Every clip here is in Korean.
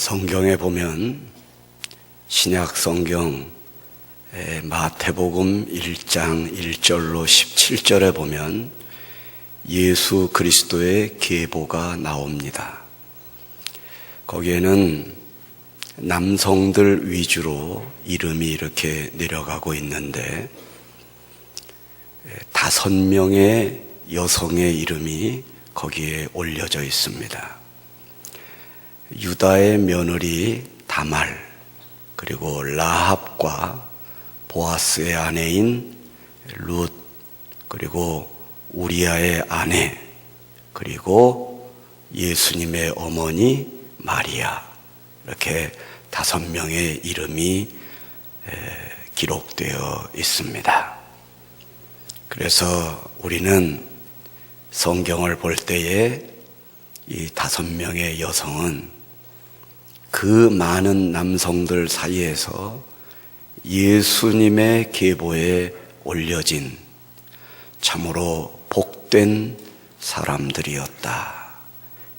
성경에 보면 신약 성경 마태복음 1장 1절로 17절에 보면 예수 그리스도의 계보가 나옵니다. 거기에는 남성들 위주로 이름이 이렇게 내려가고 있는데 5명의 여성의 이름이 거기에 올려져 있습니다. 유다의 며느리 다말, 그리고 라합과 보아스의 아내인 룻, 그리고 우리아의 아내, 그리고 예수님의 어머니 마리아, 이렇게 5명의 이름이 기록되어 있습니다. 그래서 우리는 성경을 볼 때에 이 5명의 여성은 그 많은 남성들 사이에서 예수님의 계보에 올려진 참으로 복된 사람들이었다,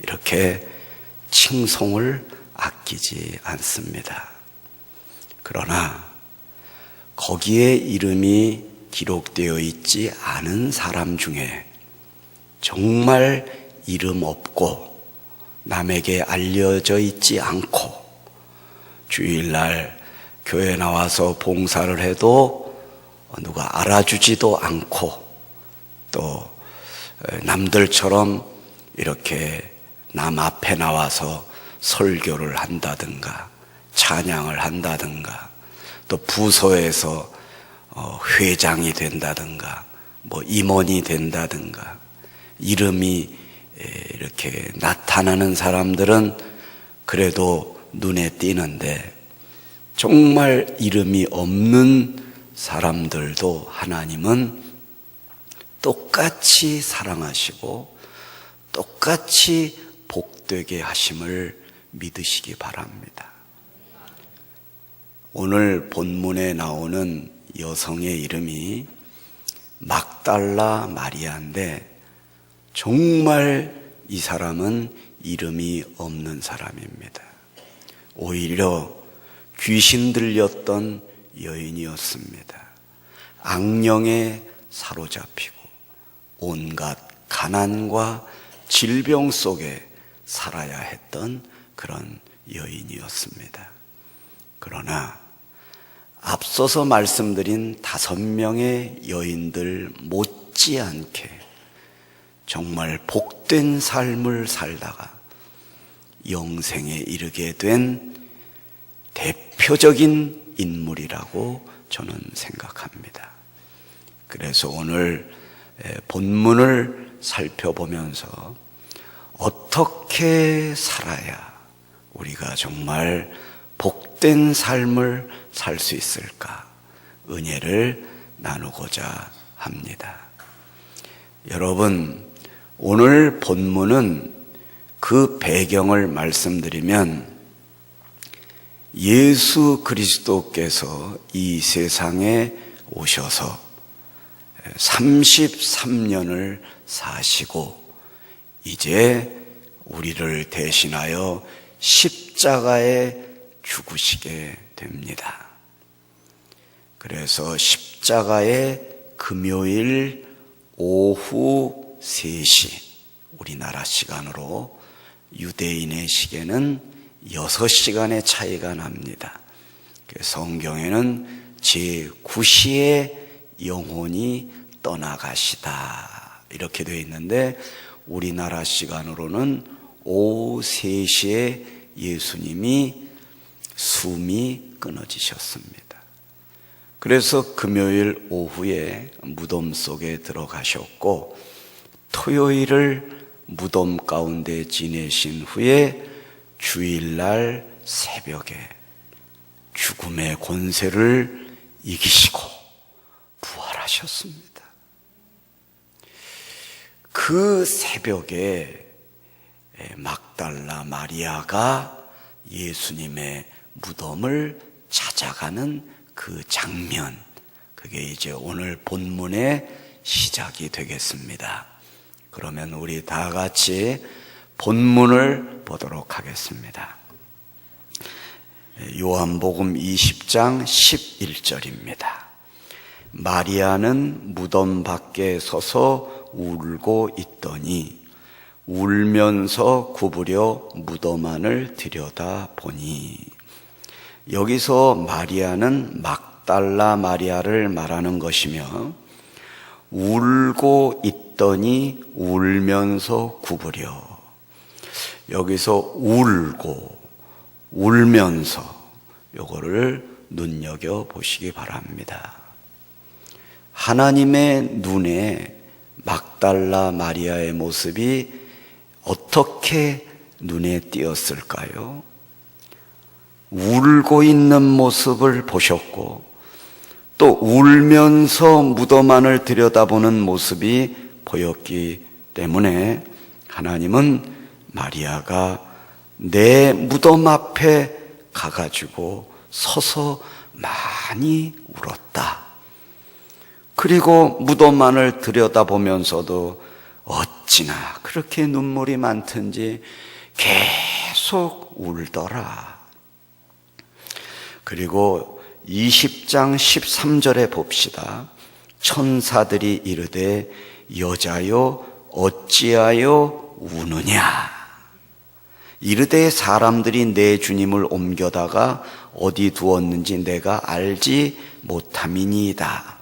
이렇게 칭송을 아끼지 않습니다. 그러나 거기에 이름이 기록되어 있지 않은 사람 중에 정말 이름 없고 남에게 알려져 있지 않고 주일날 교회 나와서 봉사를 해도 누가 알아주지도 않고 또 남들처럼 이렇게 남 앞에 나와서 설교를 한다든가 찬양을 한다든가 또 부서에서 회장이 된다든가 뭐 임원이 된다든가 이름이 이렇게 나타나는 사람들은 그래도 눈에 띄는데 정말 이름이 없는 사람들도 하나님은 똑같이 사랑하시고 똑같이 복되게 하심을 믿으시기 바랍니다. 오늘 본문에 나오는 여성의 이름이 막달라 마리아인데 정말 이 사람은 이름이 없는 사람입니다. 오히려 귀신 들렸던 여인이었습니다. 악령에 사로잡히고 온갖 가난과 질병 속에 살아야 했던 그런 여인이었습니다. 그러나 앞서서 말씀드린 5명의 여인들 못지않게 정말 복된 삶을 살다가 영생에 이르게 된 대표적인 인물이라고 저는 생각합니다. 그래서 오늘 본문을 살펴보면서 어떻게 살아야 우리가 정말 복된 삶을 살 수 있을까 은혜를 나누고자 합니다. 여러분, 오늘 본문은 그 배경을 말씀드리면 예수 그리스도께서 이 세상에 오셔서 33년을 사시고 이제 우리를 대신하여 십자가에 죽으시게 됩니다. 그래서 십자가에 금요일 오후 3시, 우리나라 시간으로 유대인의 시계는 6시간의 차이가 납니다. 성경에는 제9시에 영혼이 떠나가시다 이렇게 되어 있는데 우리나라 시간으로는 오후 3시에 예수님이 숨이 끊어지셨습니다. 그래서 금요일 오후에 무덤 속에 들어가셨고 토요일을 무덤 가운데 지내신 후에 주일날 새벽에 죽음의 권세를 이기시고 부활하셨습니다. 그 새벽에 막달라 마리아가 예수님의 무덤을 찾아가는 그 장면, 그게 이제 오늘 본문의 시작이 되겠습니다. 그러면 우리 다 같이 본문을 보도록 하겠습니다. 요한복음 20장 11절입니다. 마리아는 무덤 밖에 서서 울고 있더니 울면서 구부려 무덤 안을 들여다보니, 여기서 마리아는 막달라 마리아를 말하는 것이며, 울고 있더니 울면서 구부려, 여기서 울고 울면서 요거를 눈여겨보시기 바랍니다. 하나님의 눈에 막달라 마리아의 모습이 어떻게 눈에 띄었을까요? 울고 있는 모습을 보셨고, 또 울면서 무덤 안을 들여다보는 모습이 보였기 때문에 하나님은 마리아가 내 무덤 앞에 가가지고 서서 많이 울었다. 그리고 무덤 안을 들여다보면서도 어찌나 그렇게 눈물이 많든지 계속 울더라. 그리고 20장 13절에 봅시다. 천사들이 이르되 여자여 어찌하여 우느냐. 이르되 사람들이 내 주님을 옮겨다가 어디 두었는지 내가 알지 못함이니이다.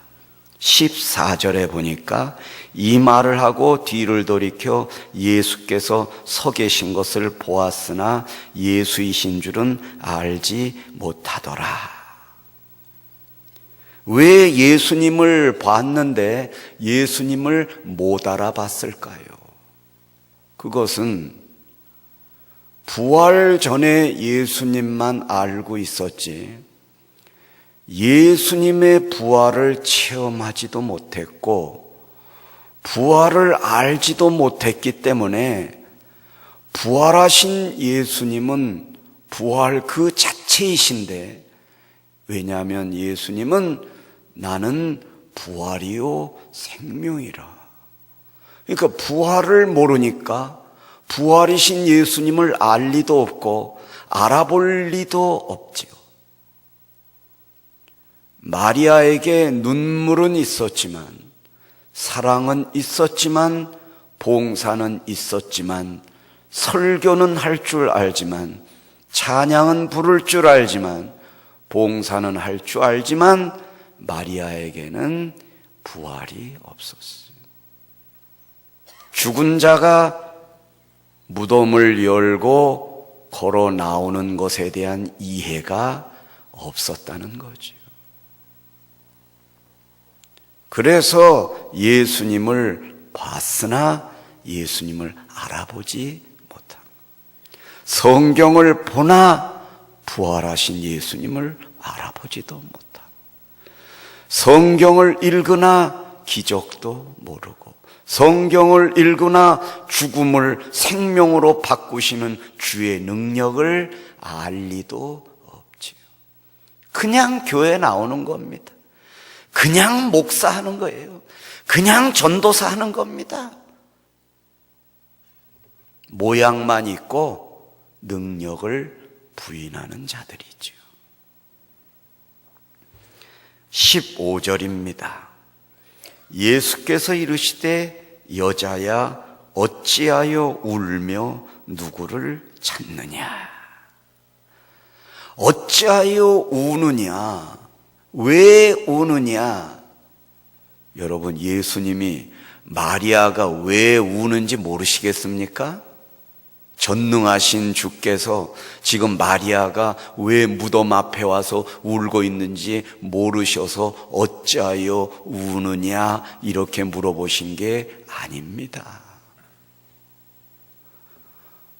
14절에 보니까 이 말을 하고 뒤를 돌이켜 예수께서 서 계신 것을 보았으나 예수이신 줄은 알지 못하더라. 왜 예수님을 봤는데 예수님을 못 알아봤을까요? 그것은 부활 전에 예수님만 알고 있었지 예수님의 부활을 체험하지도 못했고 부활을 알지도 못했기 때문에 부활하신 예수님은 부활 그 자체이신데, 왜냐하면 예수님은 나는 부활이요 생명이라. 그러니까 부활을 모르니까 부활이신 예수님을 알 리도 없고 알아볼 리도 없지요. 마리아에게 눈물은 있었지만, 사랑은 있었지만, 봉사는 있었지만, 설교는 할 줄 알지만, 찬양은 부를 줄 알지만, 봉사는 할 줄 알지만 마리아에게는 부활이 없었어요. 죽은 자가 무덤을 열고 걸어 나오는 것에 대한 이해가 없었다는 거죠. 그래서 예수님을 봤으나 예수님을 알아보지 못한, 성경을 보나 부활하신 예수님을 알아보지도 못하고, 성경을 읽으나 기적도 모르고, 성경을 읽으나 죽음을 생명으로 바꾸시는 주의 능력을 알 리도 없지요. 그냥 교회 나오는 겁니다. 그냥 목사하는 거예요. 그냥 전도사 하는 겁니다. 모양만 있고 능력을 부인하는 자들이죠. 15절입니다. 예수께서 이르시되 여자야 어찌하여 울며 누구를 찾느냐. 어찌하여 우느냐, 왜 우느냐. 여러분, 예수님이 마리아가 왜 우는지 모르시겠습니까? 전능하신 주께서 지금 마리아가 왜 무덤 앞에 와서 울고 있는지 모르셔서 어찌하여 우느냐 이렇게 물어보신 게 아닙니다.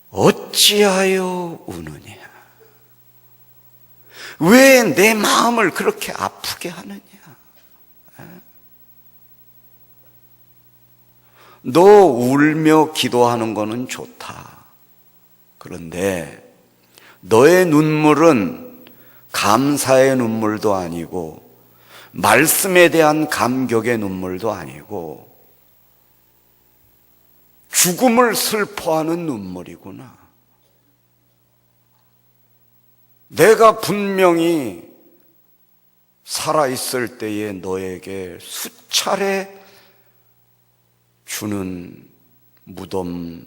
어찌하여 우느냐, 왜 내 마음을 그렇게 아프게 하느냐. 너 울며 기도하는 거는 좋다. 그런데 너의 눈물은 감사의 눈물도 아니고 말씀에 대한 감격의 눈물도 아니고 죽음을 슬퍼하는 눈물이구나. 내가 분명히 살아있을 때에 너에게 수차례 주는 무덤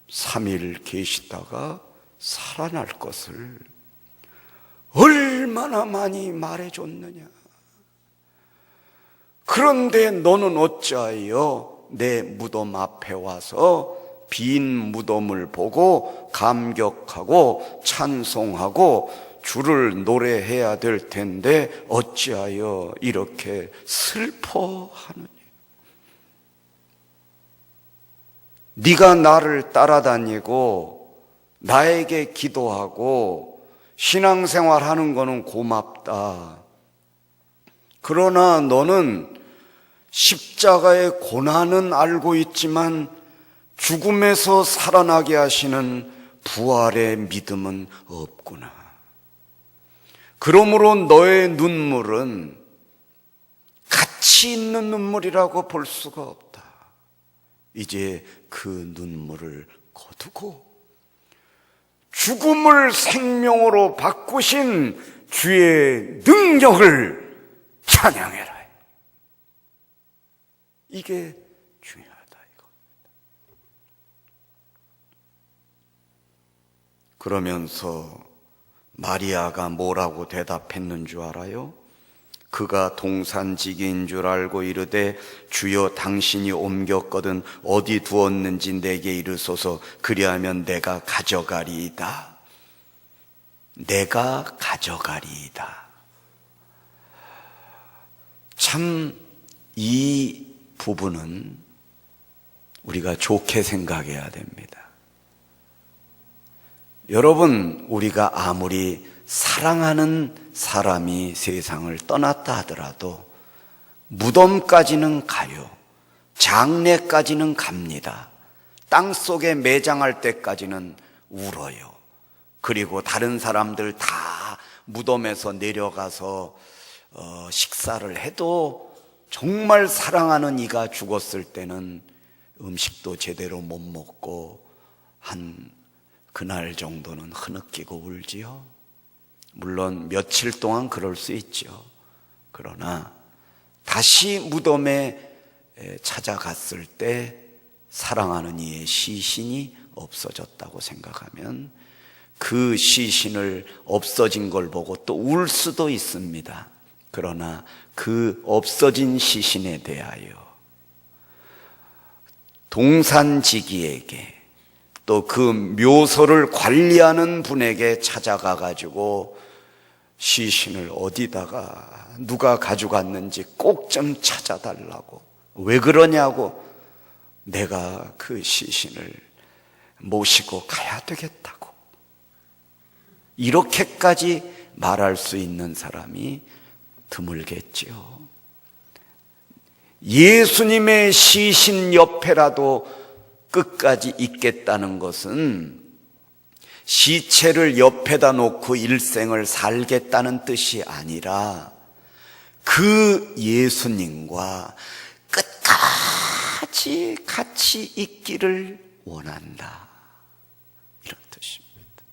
3일 계시다가 살아날 것을 얼마나 많이 말해줬느냐. 그런데 너는 어찌하여 내 무덤 앞에 와서 빈 무덤을 보고 감격하고 찬송하고 주를 노래해야 될 텐데 어찌하여 이렇게 슬퍼하느냐. 네가 나를 따라다니고 나에게 기도하고 신앙생활하는 거는 고맙다. 그러나 너는 십자가의 고난은 알고 있지만 죽음에서 살아나게 하시는 부활의 믿음은 없구나. 그러므로 너의 눈물은 가치 있는 눈물이라고 볼 수가 없다. 이제 그 눈물을 거두고 죽음을 생명으로 바꾸신 주의 능력을 찬양해라. 이게 중요하다 이겁니다. 그러면서 마리아가 뭐라고 대답했는 줄 알아요? 그가 동산지기인 줄 알고 이르되 주여 당신이 옮겼거든 어디 두었는지 내게 이르소서 그리하면 내가 가져가리이다. 내가 가져가리이다. 참 이 부분은 우리가 좋게 생각해야 됩니다. 여러분, 우리가 아무리 사랑하는 사람이 세상을 떠났다 하더라도 무덤까지는 가요. 장례까지는 갑니다. 땅속에 매장할 때까지는 울어요. 그리고 다른 사람들 다 무덤에서 내려가서 식사를 해도 정말 사랑하는 이가 죽었을 때는 음식도 제대로 못 먹고 한 그날 정도는 흐느끼고 울지요. 물론 며칠 동안 그럴 수 있죠. 그러나 다시 무덤에 찾아갔을 때 사랑하는 이의 시신이 없어졌다고 생각하면 그 시신을 없어진 걸 보고 또 울 수도 있습니다. 그러나 그 없어진 시신에 대하여 동산지기에게 또 그 묘소를 관리하는 분에게 찾아가 가지고 시신을 어디다가 누가 가져갔는지 꼭 좀 찾아달라고. 왜 그러냐고. 내가 그 시신을 모시고 가야 되겠다고. 이렇게까지 말할 수 있는 사람이 드물겠지요. 예수님의 시신 옆에라도 끝까지 있겠다는 것은 시체를 옆에다 놓고 일생을 살겠다는 뜻이 아니라 그 예수님과 끝까지 같이 있기를 원한다. 이런 뜻입니다.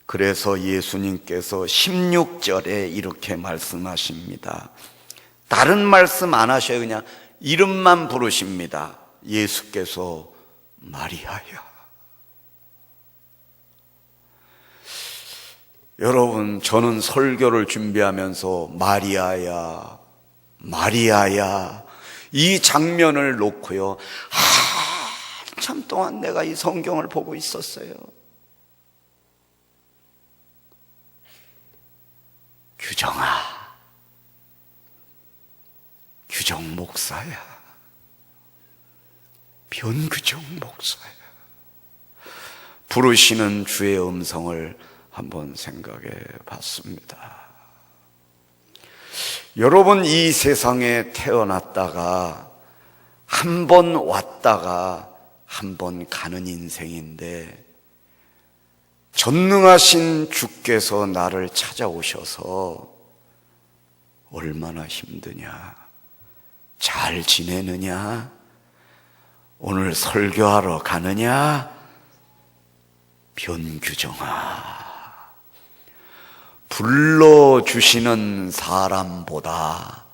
그래서 예수님께서 16절에 이렇게 말씀하십니다. 다른 말씀 안 하셔요. 그냥 이름만 부르십니다. 예수께서 마리아야. 여러분, 저는 설교를 준비하면서 마리아야, 마리아야 이 장면을 놓고요 한참 동안 내가 이 성경을 보고 있었어요. 규정아, 규정 목사야, 변규정 목사야. 부르시는 주의 음성을 한번 생각해 봤습니다. 여러분, 이 세상에 태어났다가 한 번 왔다가 한 번 가는 인생인데 전능하신 주께서 나를 찾아오셔서 얼마나 힘드냐, 잘 지내느냐, 오늘 설교하러 가느냐, 변규정아, 불러주시는 사람보다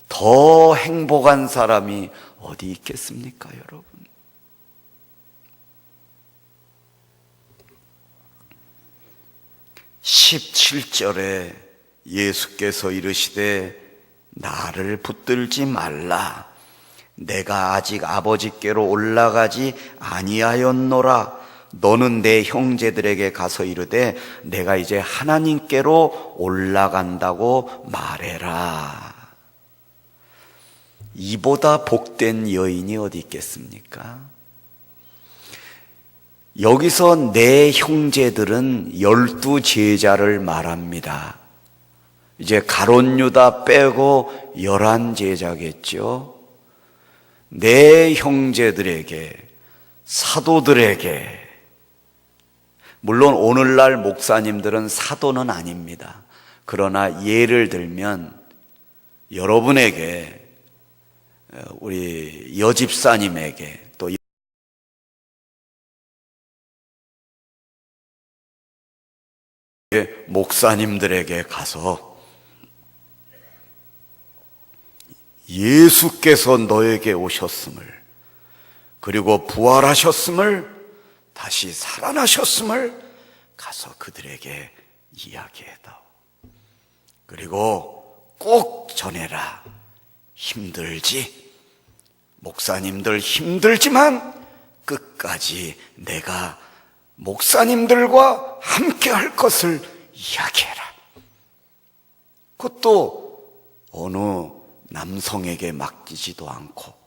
더 행복한 사람이 어디 있겠습니까, 여러분? 17절에 예수께서 이르시되 나를 붙들지 말라. 내가 아직 아버지께로 올라가지 아니하였노라. 너는 내 형제들에게 가서 이르되 내가 이제 하나님께로 올라간다고 말해라. 이보다 복된 여인이 어디 있겠습니까? 여기서 내 형제들은 12 제자를 말합니다. 이제 가룟 유다 빼고 11 제자겠죠. 내 형제들에게, 사도들에게, 물론 오늘날 목사님들은 사도는 아닙니다. 그러나 예를 들면 여러분에게, 우리 여집사님에게, 또 목사님들에게 가서 예수께서 너에게 오셨음을, 그리고 부활하셨음을, 다시 살아나셨음을 가서 그들에게 이야기해다오. 그리고 꼭 전해라. 힘들지? 목사님들 힘들지만 끝까지 내가 목사님들과 함께 할 것을 이야기해라. 그것도 어느 남성에게 맡기지도 않고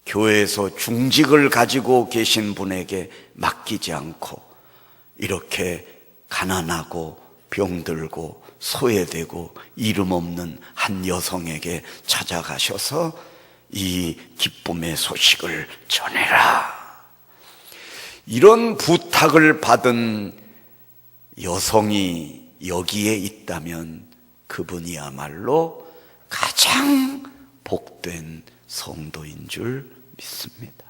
교회에서 중직을 가지고 계신 분에게 맡기지 않고 이렇게 가난하고 병들고 소외되고 이름 없는 한 여성에게 찾아가셔서 이 기쁨의 소식을 전해라. 이런 부탁을 받은 여성이 여기에 있다면 그분이야말로 가장 복된 성도인 줄 믿습니다.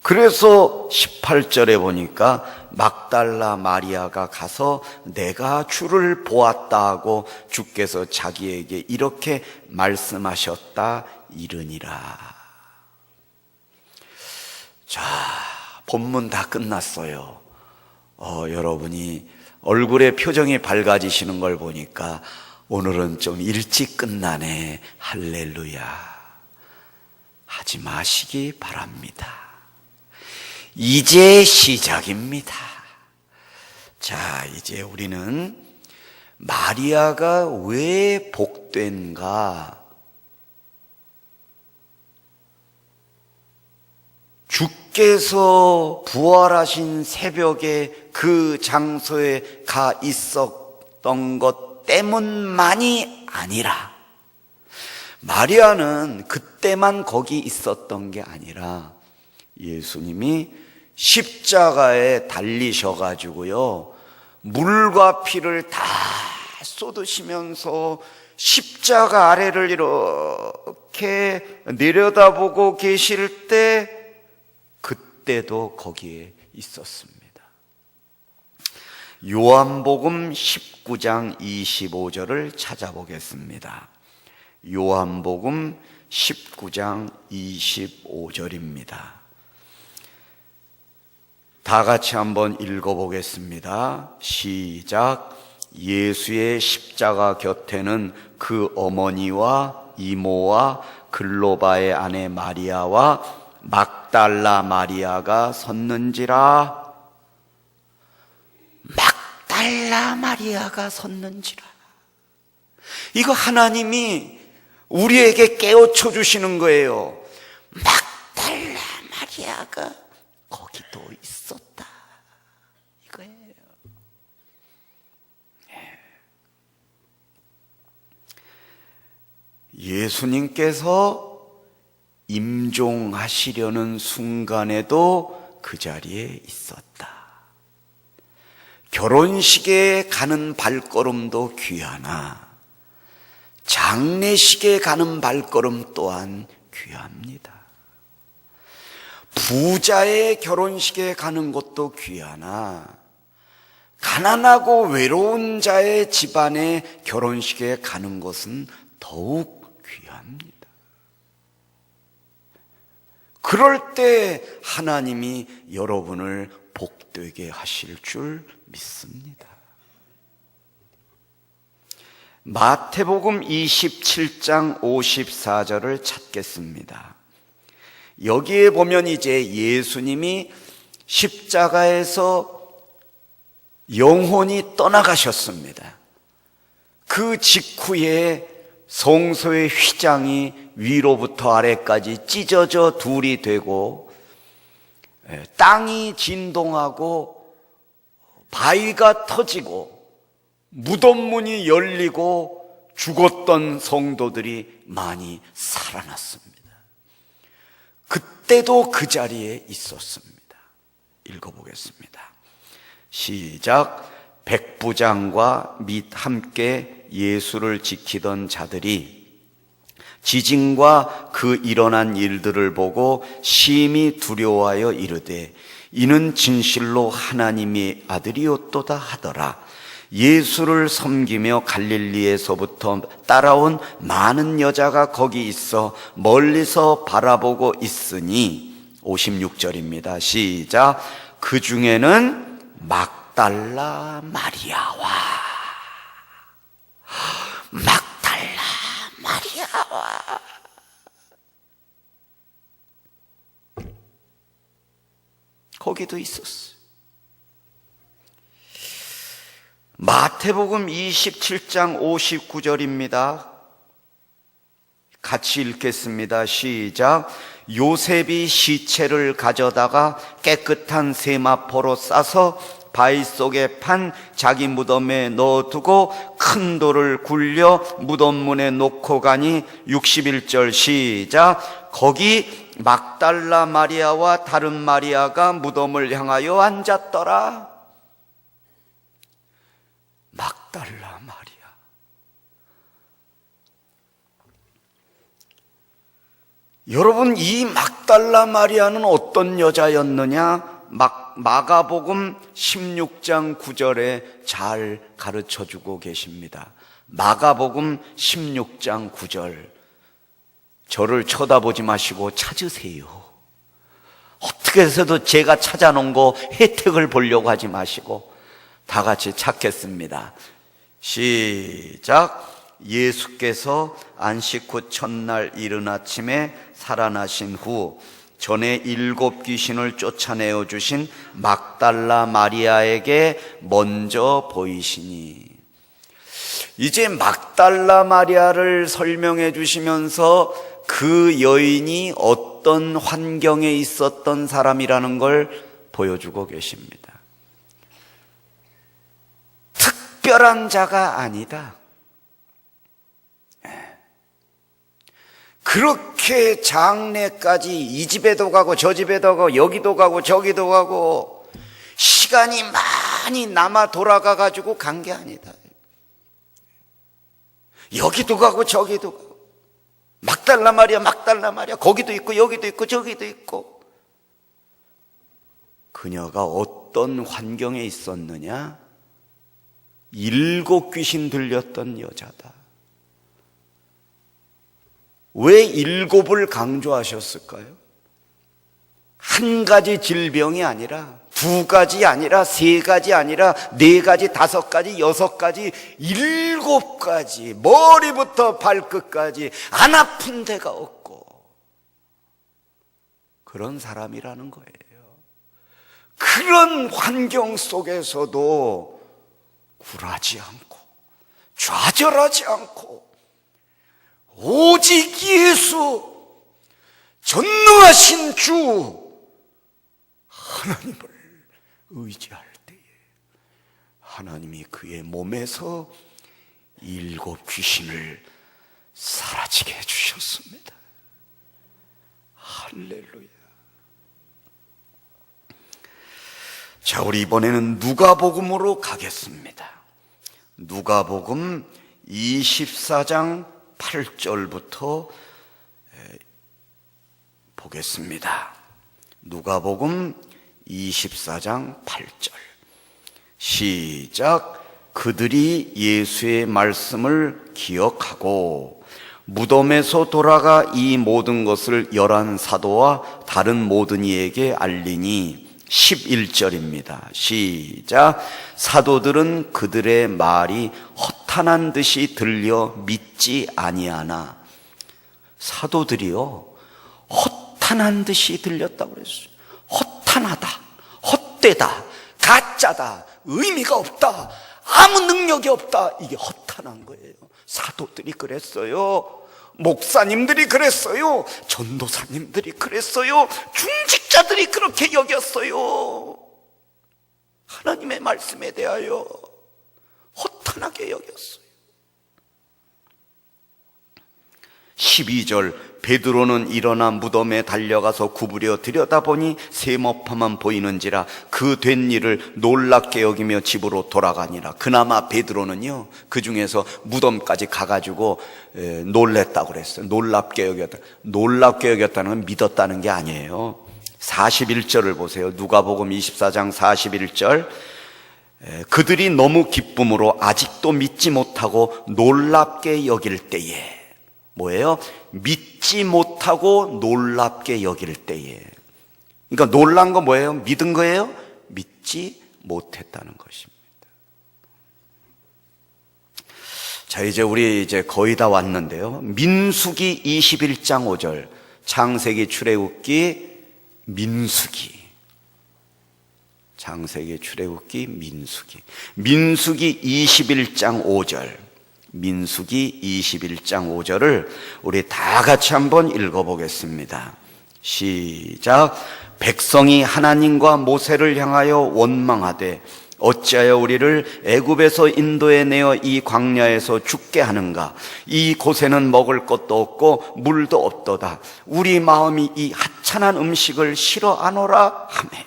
그래서 18절에 보니까 막달라 마리아가 가서 내가 주를 보았다 하고 주께서 자기에게 이렇게 말씀하셨다 이르니라. 자, 본문 다 끝났어요. 여러분이 얼굴에 표정이 밝아지시는 걸 보니까 오늘은 좀 일찍 끝나네. 할렐루야. 하지 마시기 바랍니다. 이제 시작입니다. 자, 이제 우리는 마리아가 왜 복된가? 주께서 부활하신 새벽에 그 장소에 가 있었던 것 때문만이 아니라, 마리아는 그때만 거기 있었던 게 아니라 예수님이 십자가에 달리셔가지고요, 물과 피를 다 쏟으시면서 십자가 아래를 이렇게 내려다보고 계실 때 그때도 거기에 있었습니다. 요한복음 19장 25절을 찾아보겠습니다. 요한복음 19장 25절입니다. 다 같이 한번 읽어보겠습니다. 시작. 예수의 십자가 곁에는 그 어머니와 이모와 글로바의 아내 마리아와 막달라 마리아가 섰는지라. 막달라 마리아가 섰는지라. 이거 하나님이 우리에게 깨우쳐 주시는 거예요. 막달라 마리아가 거기도 있었다, 이거예요. 예수님께서 임종하시려는 순간에도 그 자리에 있었다. 결혼식에 가는 발걸음도 귀하나 장례식에 가는 발걸음 또한 귀합니다. 부자의 결혼식에 가는 것도 귀하나 가난하고 외로운 자의 집안의 결혼식에 가는 것은 더욱 귀합니다. 그럴 때 하나님이 여러분을 복되게 하실 줄 믿습니다. 마태복음 27장 54절을 찾겠습니다. 여기에 보면 이제 예수님이 십자가에서 영혼이 떠나가셨습니다. 그 직후에 성소의 휘장이 위로부터 아래까지 찢어져 둘이 되고 땅이 진동하고 바위가 터지고 무덤 문이 열리고 죽었던 성도들이 많이 살아났습니다. 그때도 그 자리에 있었습니다. 읽어보겠습니다. 시작. 백부장과 및 함께 예수를 지키던 자들이 지진과 그 일어난 일들을 보고 심히 두려워하여 이르되 이는 진실로 하나님의 아들이었도다 하더라. 예수를 섬기며 갈릴리에서부터 따라온 많은 여자가 거기 있어 멀리서 바라보고 있으니 56절입니다. 시작. 그 중에는 막달라 마리아와 거기도 있었어요. 마태복음 27장 59절입니다. 같이 읽겠습니다. 시작. 요셉이 시체를 가져다가 깨끗한 세마포로 싸서 바위 속에 판 자기 무덤에 넣어두고 큰 돌을 굴려 무덤 문에 놓고 가니 61절 시작. 거기 막달라 마리아와 다른 마리아가 무덤을 향하여 앉았더라. 막달라 마리아. 여러분, 이 막달라 마리아는 어떤 여자였느냐? 마가복음 16장 9절에 잘 가르쳐주고 계십니다. 마가복음 16장 9절. 저를 쳐다보지 마시고 찾으세요. 어떻게 해서도 제가 찾아놓은 거 혜택을 보려고 하지 마시고 다 같이 찾겠습니다. 시작. 예수께서 안식 후 첫날 이른 아침에 살아나신 후 전에 7 귀신을 쫓아내어 주신 막달라 마리아에게 먼저 보이시니. 이제 막달라 마리아를 설명해 주시면서 그 여인이 어떤 환경에 있었던 사람이라는 걸 보여주고 계십니다. 특별한 자가 아니다. 그렇게 장례까지 이 집에도 가고 저 집에도 가고 여기도 가고 저기도 가고 시간이 많이 남아 돌아가 가지고 간 게 아니다. 여기도 가고 저기도 가고 막달라 마리아 거기도 있고 여기도 있고 저기도 있고. 그녀가 어떤 환경에 있었느냐? 7 귀신 들렸던 여자다. 왜 7을 강조하셨을까요? 한 가지 질병이 아니라 2 가지 아니라 3 가지 아니라 4 가지 5 가지 6 가지 7 가지 머리부터 발끝까지 안 아픈 데가 없고 그런 사람이라는 거예요. 그런 환경 속에서도 굴하지 않고 좌절하지 않고 오직 예수 전능하신 주 하나님을 의지할 때에 하나님이 그의 몸에서 7 귀신을 사라지게 해주셨습니다. 할렐루야. 자, 우리 이번에는 누가복음으로 가겠습니다. 누가복음 24장 8절부터 보겠습니다. 누가복음 24장 8절. 시작. 그들이 예수의 말씀을 기억하고 무덤에서 돌아가 이 모든 것을 11 사도와 다른 모든 이에게 알리니 11절입니다. 시작. 사도들은 그들의 말이 허탄한 듯이 들려 믿지 아니하나. 사도들이요, 허탄한 듯이 들렸다고 그랬어요. 허탄하다, 헛되다, 가짜다, 의미가 없다, 아무 능력이 없다. 이게 허탄한 거예요. 사도들이 그랬어요. 목사님들이 그랬어요. 전도사님들이 그랬어요. 중직자들이 그렇게 여겼어요. 하나님의 말씀에 대하여 허탄하게 여겼어요. 12절. 베드로는 일어나 무덤에 달려가서 구부려 들여다보니 세모파만 보이는지라 그 된 일을 놀랍게 여기며 집으로 돌아가니라. 그나마 베드로는요, 그 중에서 무덤까지 가가지고 놀랬다고 그랬어요. 놀랍게 여겼다. 놀랍게 여겼다는 건 믿었다는 게 아니에요. 41절을 보세요. 누가복음 24장 41절. 그들이 너무 기쁨으로 아직도 믿지 못하고 놀랍게 여길 때에. 뭐예요? 믿지 못하고 놀랍게 여길 때에. 그러니까 놀란 거 뭐예요? 믿은 거예요? 믿지 못했다는 것입니다. 자, 이제 우리 거의 다 왔는데요. 민수기 21장 5절. 창세기, 출애굽기, 민수기. 창세기, 출애굽기, 민수기. 민수기 21장 5절. 민수기 21장 5절을 우리 다 같이 한번 읽어보겠습니다. 시작. 백성이 하나님과 모세를 향하여 원망하되 어찌하여 우리를 애굽에서 인도해 내어 이 광야에서 죽게 하는가? 이 곳에는 먹을 것도 없고 물도 없도다. 우리 마음이 이 하찮은 음식을 싫어하노라 하매.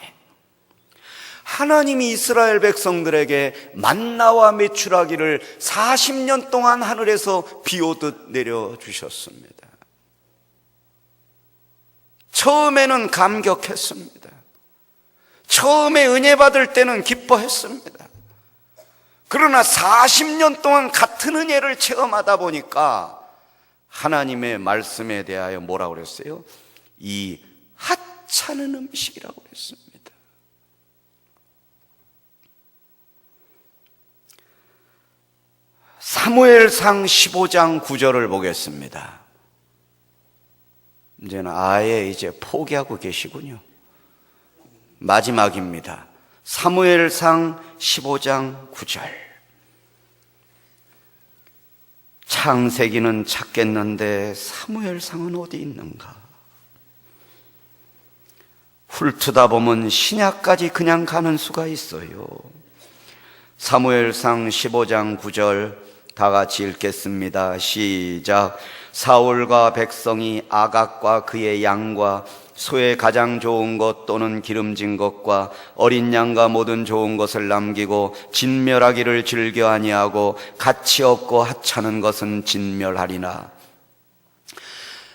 하나님이 이스라엘 백성들에게 만나와 메추라기를 40년 동안 하늘에서 비오듯 내려주셨습니다. 처음에는 감격했습니다. 처음에 은혜 받을 때는 기뻐했습니다. 그러나 40년 동안 같은 은혜를 체험하다 보니까 하나님의 말씀에 대하여 뭐라고 그랬어요? 이 하찮은 음식이라고 그랬습니다. 사무엘상 15장 9절을 보겠습니다. 이제는 아예 포기하고 계시군요. 마지막입니다. 사무엘상 15장 9절. 창세기는 찾겠는데 사무엘상은 어디 있는가? 훑다 보면 신약까지 그냥 가는 수가 있어요. 사무엘상 15장 9절 다 같이 읽겠습니다. 시작. 사울과 백성이 아각과 그의 양과 소의 가장 좋은 것 또는 기름진 것과 어린 양과 모든 좋은 것을 남기고 진멸하기를 즐겨 아니하고 가치 없고 하찮은 것은 진멸하리나.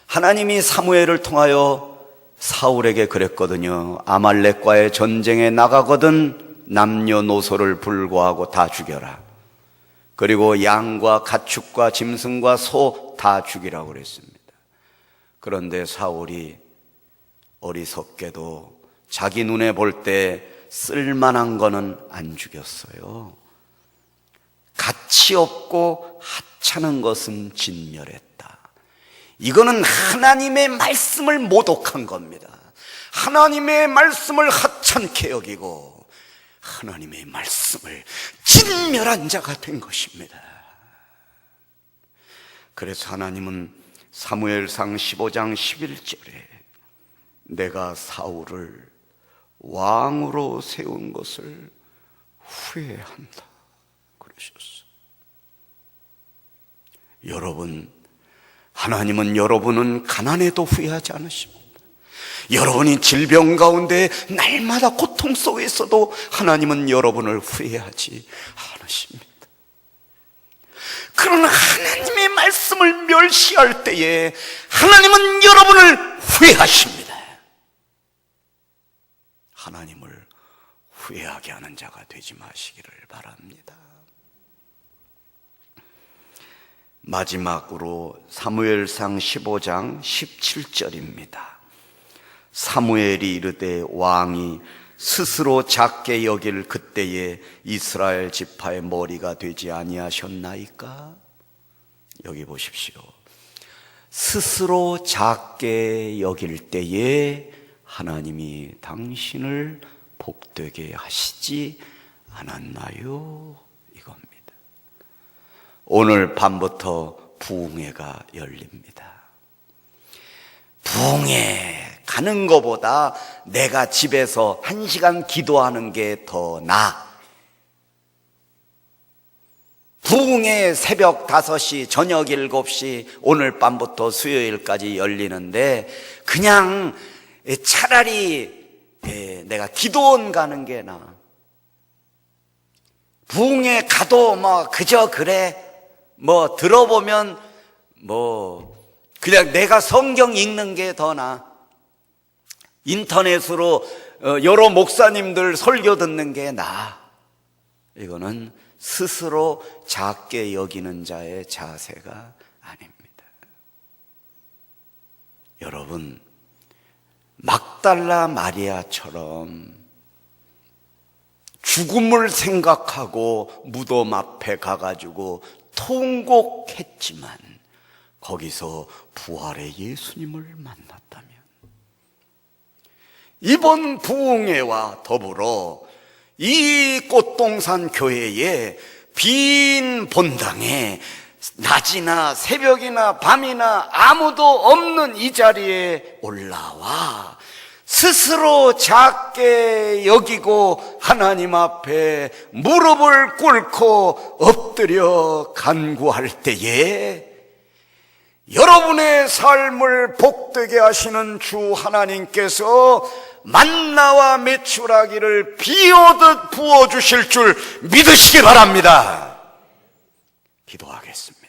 하나님이 사무엘을 통하여 사울에게 그랬거든요. 아말렉과의 전쟁에 나가거든 남녀노소를 불구하고 다 죽여라. 그리고 양과 가축과 짐승과 소 다 죽이라고 그랬습니다. 그런데 사울이 어리석게도 자기 눈에 볼 때 쓸만한 거는 안 죽였어요. 가치 없고 하찮은 것은 진멸했다. 이거는 하나님의 말씀을 모독한 겁니다. 하나님의 말씀을 하찮게 여기고 하나님의 말씀을 진멸한 자가 된 것입니다. 그래서 하나님은 사무엘상 15장 11절에 내가 사울을 왕으로 세운 것을 후회한다 그러셨어요. 여러분, 하나님은 여러분은 가난해도 후회하지 않으십니다. 여러분이 질병 가운데 날마다 고통 속에 있어도 하나님은 여러분을 후회하지 않으십니다. 그러나 하나님의 말씀을 멸시할 때에 하나님은 여러분을 후회하십니다. 하나님을 후회하게 하는 자가 되지 마시기를 바랍니다. 마지막으로 사무엘상 15장 17절입니다. 사무엘이 이르되 왕이 스스로 작게 여길 그때에 이스라엘 지파의 머리가 되지 아니하셨나이까? 여기 보십시오. 스스로 작게 여길 때에 하나님이 당신을 복되게 하시지 않았나요? 이겁니다. 오늘 밤부터 부흥회가 열립니다. 부흥회 가는 것보다 내가 집에서 1시간 기도하는 게 더 나아. 부흥회 새벽 5시, 저녁 7시, 오늘 밤부터 수요일까지 열리는데 그냥 차라리 내가 기도원 가는 게 나아. 부흥회 가도 그저 그래. 들어보면 그냥 내가 성경 읽는 게 더 나아. 인터넷으로 여러 목사님들 설교 듣는 게 나아. 이거는 스스로 작게 여기는 자의 자세가 아닙니다. 여러분, 막달라 마리아처럼 죽음을 생각하고 무덤 앞에 가가지고 통곡했지만 거기서 부활의 예수님을 만났다면, 이번 부흥회와 더불어 이 꽃동산 교회에 빈 본당에 낮이나 새벽이나 밤이나 아무도 없는 이 자리에 올라와 스스로 작게 여기고 하나님 앞에 무릎을 꿇고 엎드려 간구할 때에 여러분의 삶을 복되게 하시는 주 하나님께서 만나와 메추라기를 비오듯 부어주실 줄 믿으시기 바랍니다. 기도하겠습니다.